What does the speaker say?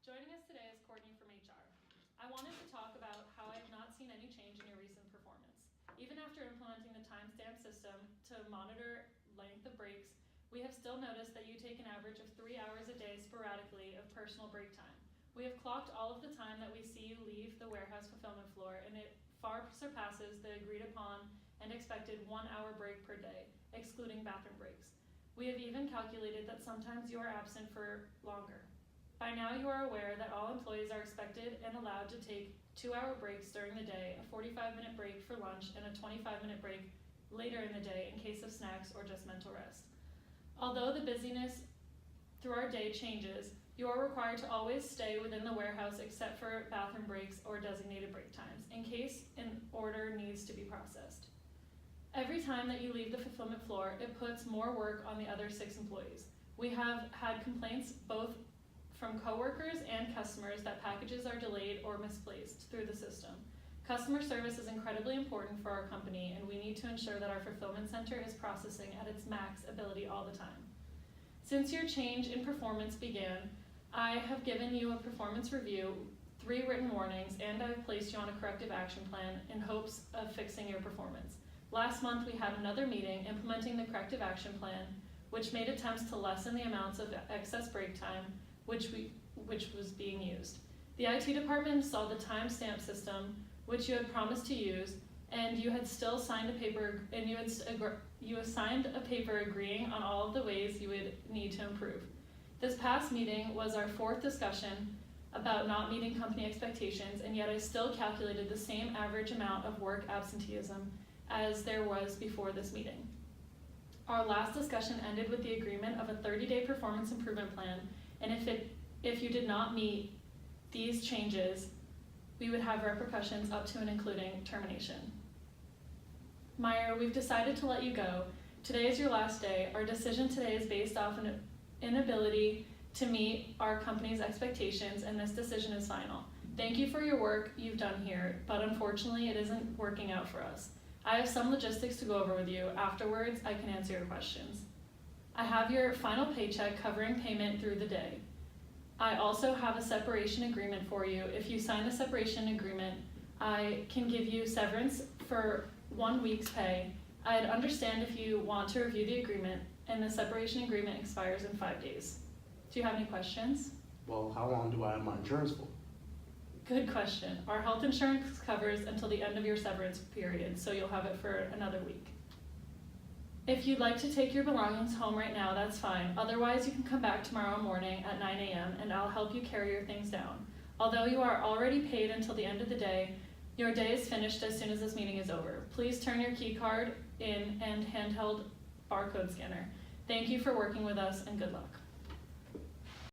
Joining us today is Courtney from HR. I wanted to talk about how I have not seen any change in your recent performance. Even after implementing the timestamp system to monitor length of breaks, we have still noticed that you take an average of 3 hours a day sporadically of personal break time. We have clocked all of the time that we see you leave the warehouse fulfillment floor, and it far surpasses the agreed upon and expected 1 hour break per day, excluding bathroom breaks. We have even calculated that sometimes you are absent for longer. By now you are aware that all employees are expected and allowed to take 2 hour breaks during the day, a 45-minute break for lunch, and a 25-minute break later in the day in case of snacks or just mental rest. Although the busyness through our day changes, you are required to always stay within the warehouse except for bathroom breaks or designated break times, in case an order needs to be processed. Every time that you leave the fulfillment floor, it puts more work on the other 6 employees. We have had complaints both from coworkers and customers that packages are delayed or misplaced through the system. Customer service is incredibly important for our company, and we need to ensure that our fulfillment center is processing at its max ability all the time. Since your change in performance began, I have given you a performance review, 3 written warnings, and I have placed you on a corrective action plan in hopes of fixing your performance. Last month, we had another meeting implementing the corrective action plan, which made attempts to lessen the amounts of excess break time which was being used. The IT department installed the timestamp system, which you had promised to use, and you had still signed a paper, and you signed a paper agreeing on all of the ways you would need to improve. This past meeting was our 4th discussion about not meeting company expectations, and yet I still calculated the same average amount of work absenteeism as there was before this meeting. Our last discussion ended with the agreement of a 30-day performance improvement plan, and if you did not meet these changes, we would have repercussions up to and including termination. Meyer, we've decided to let you go. Today is your last day. Our decision today is based off an inability to meet our company's expectations, and this decision is final. Thank you for your work you've done here, but unfortunately it isn't working out for us. I have some logistics to go over with you. Afterwards, I can answer your questions. I have your final paycheck covering payment through the day. I also have a separation agreement for you. If you sign the separation agreement, I can give you severance for 1 week's pay. I'd understand if you want to review the agreement, and the separation agreement expires in 5 days. Do you have any questions? Well, how long do I have my insurance for? Good question. Our health insurance covers until the end of your severance period, so you'll have it for another week. If you'd like to take your belongings home right now, that's fine. Otherwise, you can come back tomorrow morning at 9 a.m. and I'll help you carry your things down. Although you are already paid until the end of the day, your day is finished as soon as this meeting is over. Please turn your key card in and handheld barcode scanner. Thank you for working with us, and good luck.